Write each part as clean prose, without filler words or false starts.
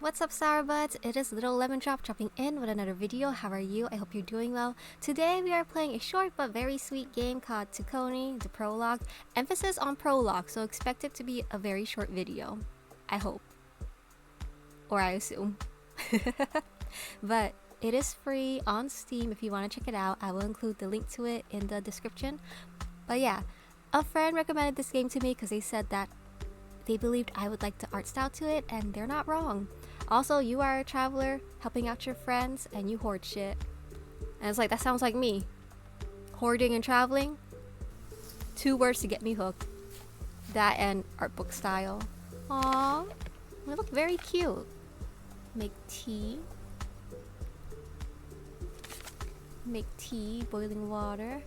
What's up, Sour Buds? It is Little Lemon Drop dropping in with another video. How are you? I hope you're doing well. Today we are playing a short but very sweet game called Tukoni, the Prologue. Emphasis on Prologue, so expect it to be a very short video. I hope. Or I assume. But it is free on Steam if you want to check it out. I will include the link to it in the description. But yeah, a friend recommended this game to me because they said that they believed I would like the art style to it, and they're not wrong. Also, you are a traveler helping out your friends and you hoard shit. And it's like, that sounds like me. Hoarding and traveling. 2 words to get me hooked. That and art book style. Aww. They look very cute. Make tea. Make tea, boiling water.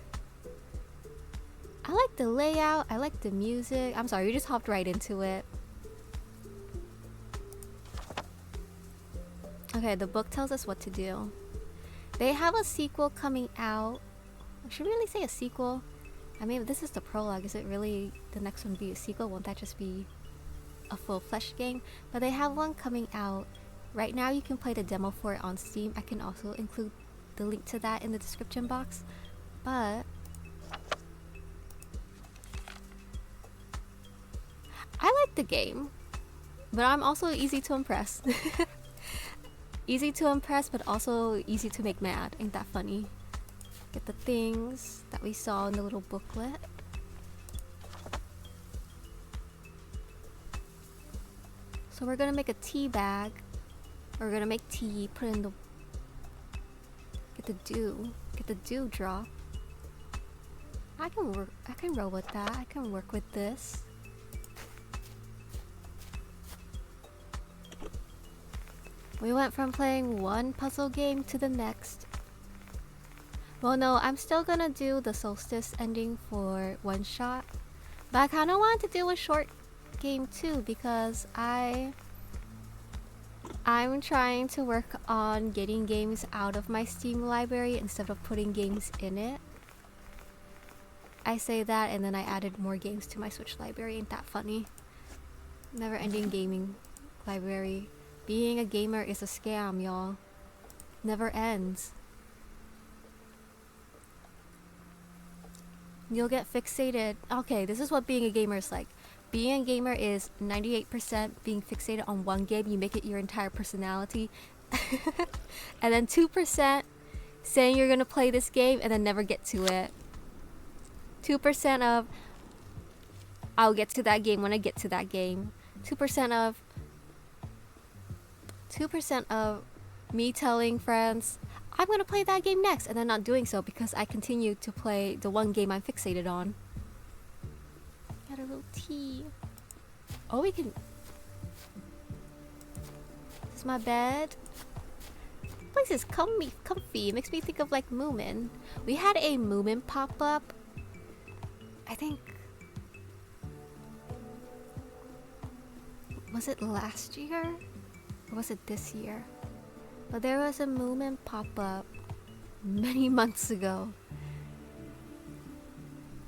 I like the layout. I like the music. I'm sorry, we just hopped right into it. Okay, the book tells us what to do. They have a sequel coming out. Should we really say a sequel? I mean, this is the prologue. Is it really the next one be a sequel? Won't that just be a full-fledged game? But they have one coming out. Right now you can play the demo for it on Steam. I can also include the link to that in the description box. But I like the game. But I'm also easy to impress. Easy to impress, but also easy to make mad. Ain't that funny? Get the things that we saw in the little booklet. So we're gonna make a tea bag. We're gonna make tea, put in the... Get the dew drop. I can roll with that. I can work with this. We went from playing one puzzle game to the next. Well, no, I'm still gonna do the solstice ending for one shot. But I kinda want to do a short game too because I'm trying to work on getting games out of my Steam library instead of putting games in it. I say that and then I added more games to my Switch library. Ain't that funny? Never ending gaming library. Being a gamer is a scam, y'all. Never ends. You'll get fixated. Okay, this is what being a gamer is like. Being a gamer is 98% being fixated on one game. You make it your entire personality. And then 2% saying you're gonna play this game and then never get to it. 2% of I'll get to that game when I get to that game. 2% of me telling friends I'm gonna play that game next and then not doing so because I continue to play the one game I'm fixated on. Got a little tea. Oh, we can... This is my bed. This place is comfy. It makes me think of like Moomin. We had a Moomin pop-up. I think... Was it last year? Or was it this year? But there was a Moomin pop-up many months ago.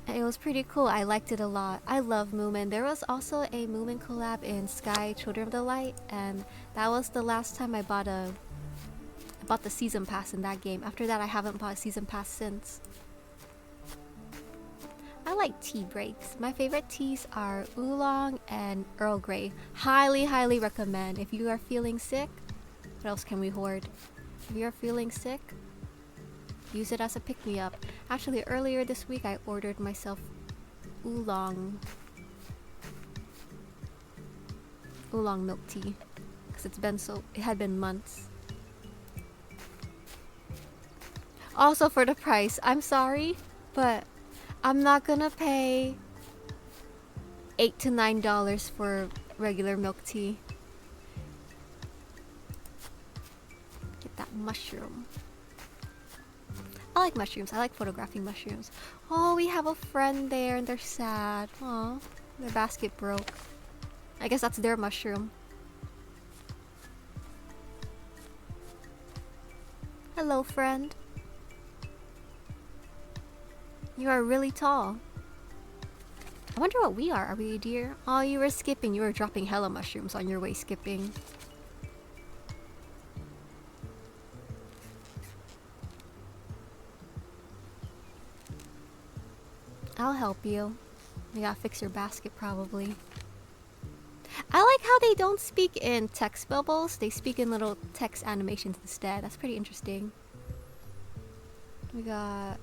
And it was pretty cool. I liked it a lot. I love Moomin. There was also a Moomin collab in Sky Children of the Light, and that was the last time I bought the season pass in that game. After that, I haven't bought a season pass since. I like tea breaks. My favorite teas are oolong and Earl Grey. Highly, highly recommend. If you are feeling sick, what else can we hoard? If you are feeling sick, use it as a pick-me-up. Actually, earlier this week, I ordered myself oolong milk tea because it had been months. Also, for the price, I'm sorry, but I'm not gonna pay $8 to $9 for regular milk tea. Get that mushroom. I like mushrooms. I like photographing mushrooms. Oh, we have a friend there and they're sad. Aw, their basket broke. I guess that's their mushroom. Hello, friend. You are really tall. I wonder what we are. Are we a deer? Oh, you were skipping. You were dropping hella mushrooms on your way skipping. I'll help you. You gotta fix your basket probably. I like how they don't speak in text bubbles, they speak in little text animations instead. That's pretty interesting. We got...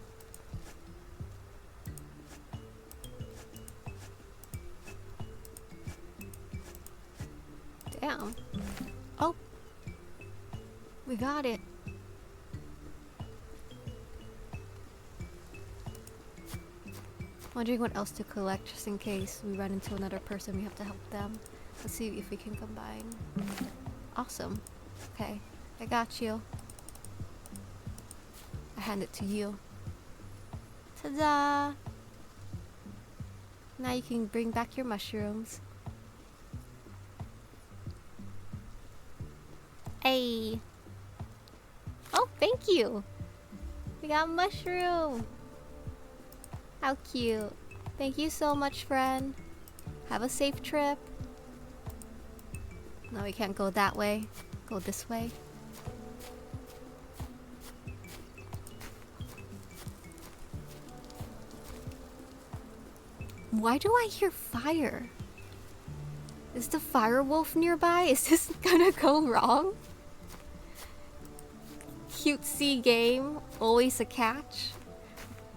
Damn. Oh! We got it. Wondering what else to collect just in case we run into another person, we have to help them. Let's see if we can combine. Awesome. Okay, I got you. I hand it to you. Ta-da! Now you can bring back your mushrooms. Hey! Oh, thank you! We got mushroom! How cute. Thank you so much, friend. Have a safe trip. No, we can't go that way. Go this way. Why do I hear fire? Is the fire wolf nearby? Is this gonna go wrong? Cutesy game, always a catch.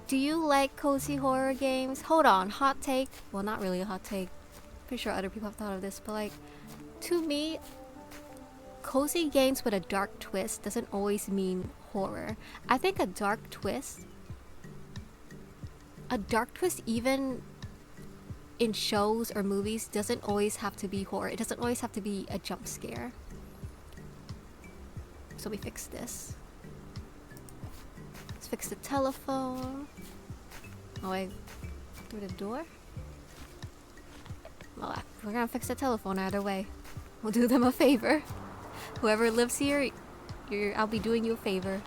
Do you like cozy horror games? Hold on, hot take. Well, not really a hot take. Pretty sure other people have thought of this, but like, to me, cozy games with a dark twist doesn't always mean horror. I think a dark twist even in shows or movies doesn't always have to be horror. It doesn't always have to be a jump scare. So we fix this. Let's fix the telephone. Oh wait, through the door? Well, we're gonna fix the telephone either way. We'll do them a favor. Whoever lives here, I'll be doing you a favor.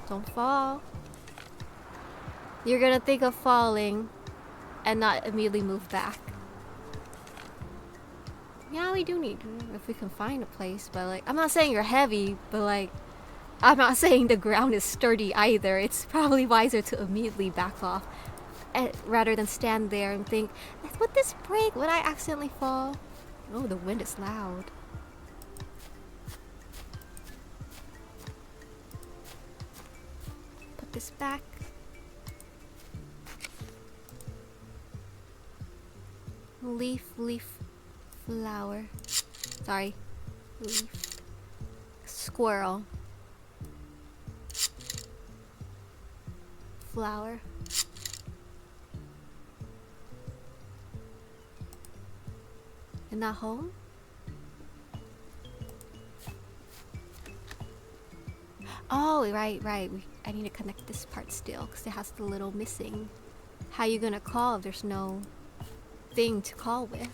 Don't fall. You're gonna think of falling and not immediately move back. Yeah, we do need to, if we can find a place, but like, I'm not saying you're heavy, but like, I'm not saying the ground is sturdy either. It's probably wiser to immediately back off rather than stand there and think, would this break? Would I accidentally fall? Oh, the wind is loud. Put this back. Leaf, flower. Sorry. Leaf. Squirrel. Flower. In that home? Oh, right. I need to connect this part still because it has the little missing. How you gonna call if there's no thing to call with?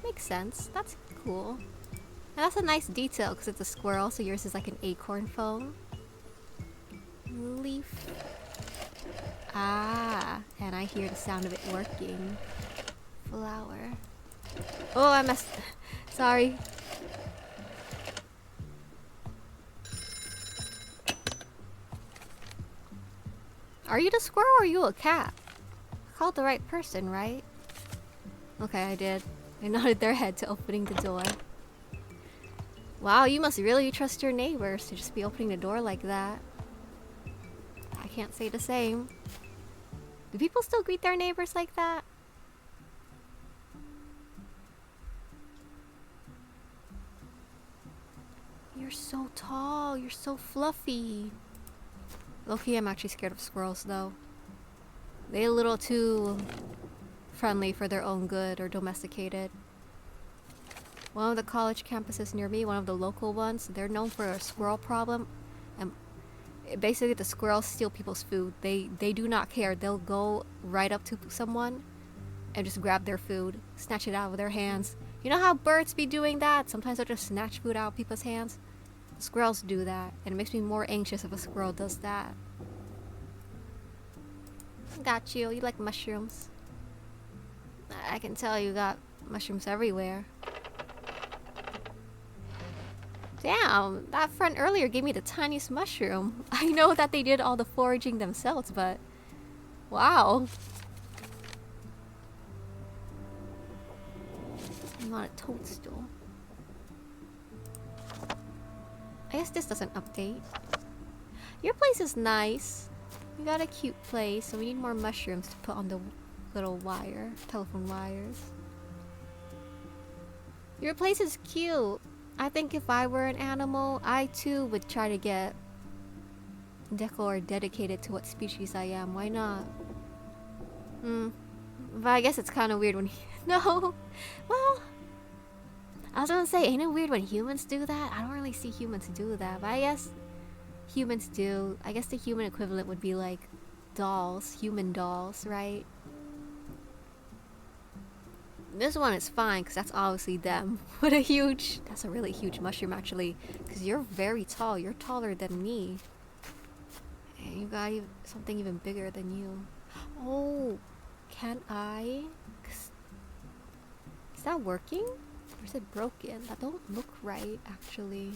Makes sense. That's cool. And that's a nice detail because it's a squirrel, so yours is like an acorn phone. Leaf. Ah, and I hear the sound of it working. Flower. Oh, I messed. Sorry. Are you the squirrel or are you a cat? I called the right person, right? Okay, I did. They nodded their head to opening the door. Wow, you must really trust your neighbors to just be opening the door like that. I can't say the same. Do people still greet their neighbors like that? You're so tall. You're so fluffy. Low-key, I'm actually scared of squirrels though. They're a little too friendly for their own good or domesticated. One of the college campuses near me, one of the local ones, they're known for a squirrel problem. And basically the squirrels steal people's food. They do not care. They'll go right up to someone and just grab their food, snatch it out of their hands. You know how birds be doing that? Sometimes they'll just snatch food out of people's hands. Squirrels do that, and it makes me more anxious if a squirrel does that. Got you. You like mushrooms. I can tell you got mushrooms everywhere. Damn, that friend earlier gave me the tiniest mushroom. I know that they did all the foraging themselves, but wow. You want a toadstool. I guess this doesn't update. Your place is nice. You got a cute place, so we need more mushrooms to put on the little wire, telephone wires. Your place is cute. I think if I were an animal, I too would try to get decor dedicated to what species I am. Why not? But I guess it's kind of weird when no. Well, I was gonna say, ain't it weird when humans do that? I don't really see humans do that, but I guess humans do. I guess the human equivalent would be like dolls, human dolls, right? This one is fine because that's obviously them. What a huge, that's a really huge mushroom actually, because you're very tall. You're taller than me. And you got something even bigger than you. Oh, can I? Is that working? Or is it broken? That don't look right actually.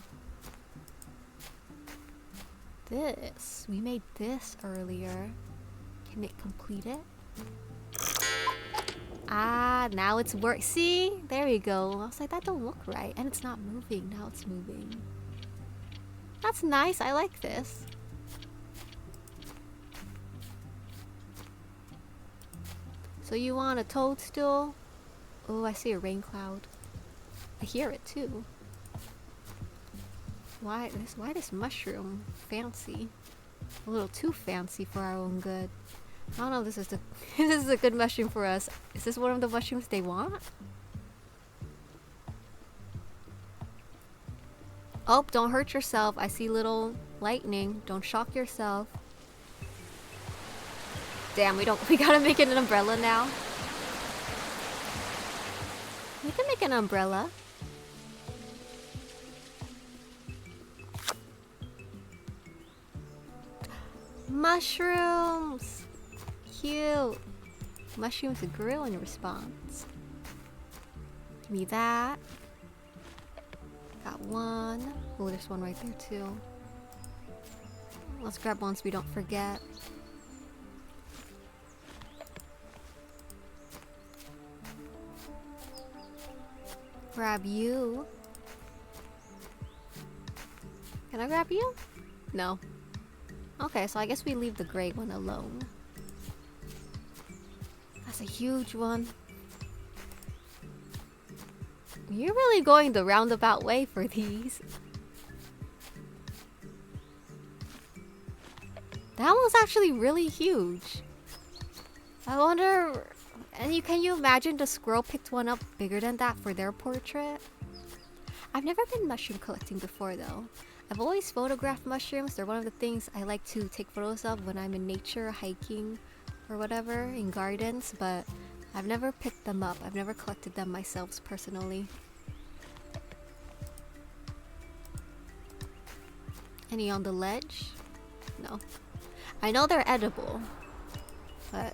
This, we made this earlier. Can it complete it? Ah, now it's work. See? There we go. I was like, that don't look right. And it's not moving. Now it's moving. That's nice. I like this. So you want a toadstool? Oh, I see a rain cloud. I hear it too. Why this mushroom fancy? A little too fancy for our own good. I don't know if this is this is a good mushroom for us. Is this one of the mushrooms they want? Oh, don't hurt yourself. I see little lightning. Don't shock yourself. Damn, we gotta make it an umbrella now. We can make an umbrella. Mushrooms! Cute! Mushrooms grew in response. Give me that. Got one. Oh, there's one right there too. Let's grab one so we don't forget. Grab you. Can I grab you? No. Okay, so I guess we leave the gray one alone. That's a huge one. You're really going the roundabout way for these. That one's actually really huge. I wonder... And can you imagine the squirrel picked one up bigger than that for their portrait? I've never been mushroom collecting before though. I've always photographed mushrooms. They're one of the things I like to take photos of when I'm in nature, hiking, or whatever, in gardens, but I've never picked them up. I've never collected them myself personally. Any on the ledge? No. I know they're edible, but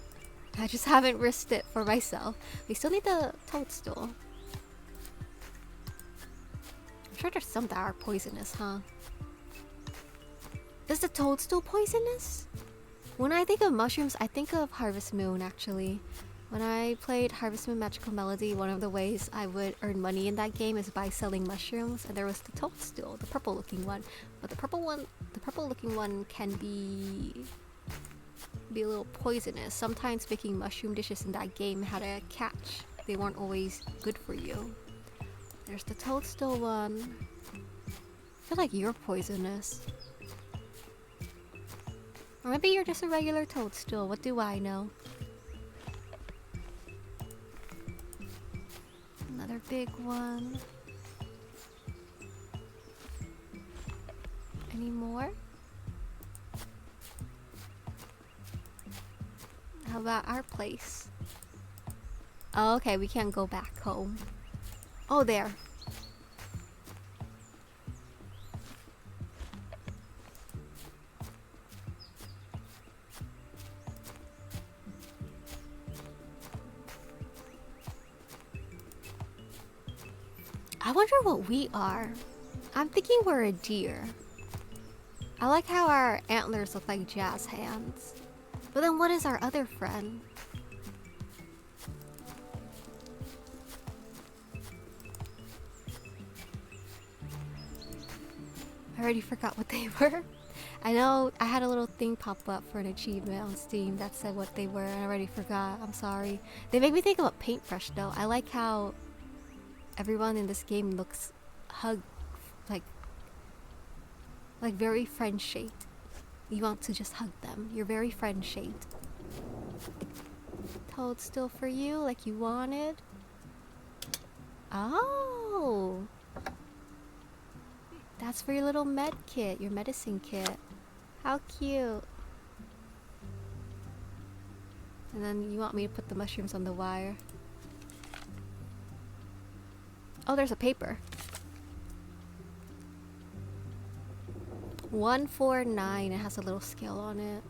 I just haven't risked it for myself. We still need the toadstool. I'm sure there's some that are poisonous, huh? Is the toadstool poisonous? When I think of mushrooms, I think of Harvest Moon actually. When I played Harvest Moon Magical Melody, one of the ways I would earn money in that game is by selling mushrooms, and there was the toadstool, the purple looking one. But the purple looking one can be a little poisonous. Sometimes making mushroom dishes in that game had a catch. They weren't always good for you. There's the toadstool one. I feel like you're poisonous. Or maybe you're just a regular toadstool. What do I know? Another big one. Any more? How about our place? Oh, okay, we can't go back home. Oh, there. I wonder what we are. I'm thinking we're a deer. I like how our antlers look like jazz hands. But then what is our other friend? I already forgot what they were. I know I had a little thing pop up for an achievement on Steam that said what they were, and I already forgot. I'm sorry. They make me think of a paintbrush though. I like how everyone in this game looks like very friend-shaped. You want to just hug them. You're very friend-shaped. Toadstool for you, like you wanted. Oh! That's for your little med kit, your medicine kit. How cute. And then you want me to put the mushrooms on the wire. Oh, there's a paper. 149, it has a little scale on it.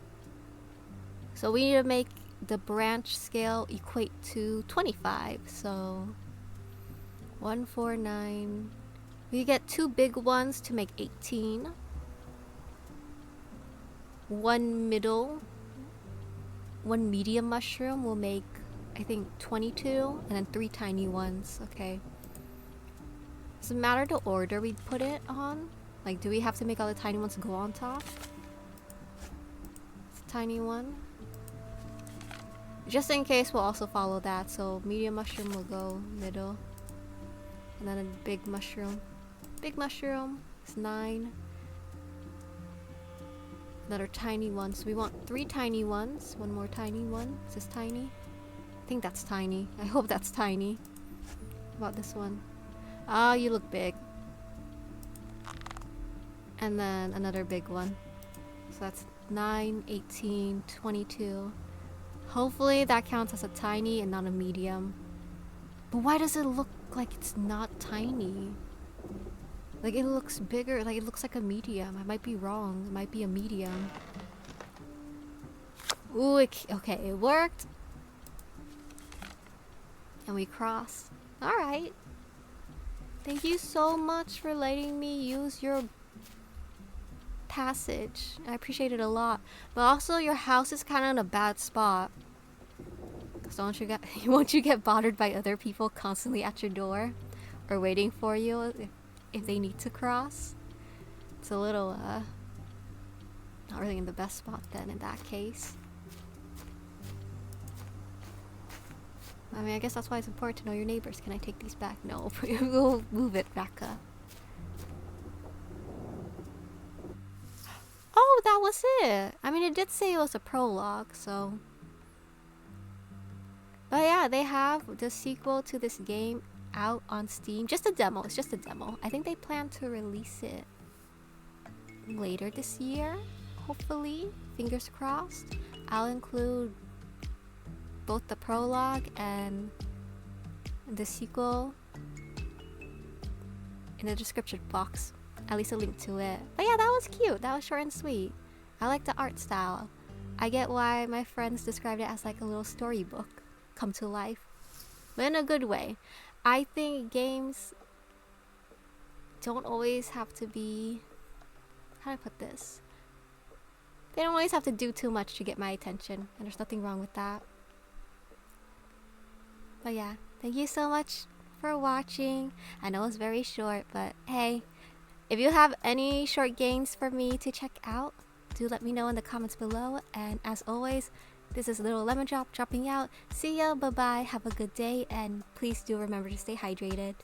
So we need to make the branch scale equate to 25. So 149. We get 2 big ones to make 18. 1 middle, 1 medium mushroom will make, I think, 22, and then 3 tiny ones. Okay. Does it matter the order we put it on? Like, do we have to make all the tiny ones go on top? It's a tiny one. Just in case, we'll also follow that. So medium mushroom will go middle, and then a big mushroom. Big mushroom is 9. Another tiny one. So we want 3 tiny ones. 1 more tiny one. Is this tiny? I think that's tiny. I hope that's tiny. How about this one? Ah, you look big. And then another big one. So that's 9, 18, 22. Hopefully that counts as a tiny and not a medium. But why does it look like it's not tiny? Like, it looks bigger. Like, it looks like a medium. I might be wrong. It might be a medium. Ooh, okay, it worked. And we cross. Alright. Thank you so much for letting me use your passage. I appreciate it a lot. But also, your house is kind of in a bad spot. Because won't you get bothered by other people constantly at your door? Or waiting for you if they need to cross? It's a little, not really in the best spot then in that case. I mean, I guess that's why it's important to know your neighbors. Can I take these back? No, we'll move it back up. Oh, that was it! I mean, it did say it was a prologue, so... But yeah, they have the sequel to this game out on Steam. Just a demo. It's just a demo. I think they plan to release it later this year. Hopefully. Fingers crossed. I'll include both the prologue and the sequel in the description box. At least a link to it. But yeah, that was cute. That was short and sweet. I like the art style. I get why my friends described it as like a little storybook come to life. But in a good way. I think games don't always have to be... How do I put this? They don't always have to do too much to get my attention. And there's nothing wrong with that. But yeah, thank you so much for watching. I know it's very short, but hey, if you have any short games for me to check out, do let me know in the comments below. And as always, this is Little Lemon Drop dropping out. See ya, bye bye, have a good day, and please do remember to stay hydrated.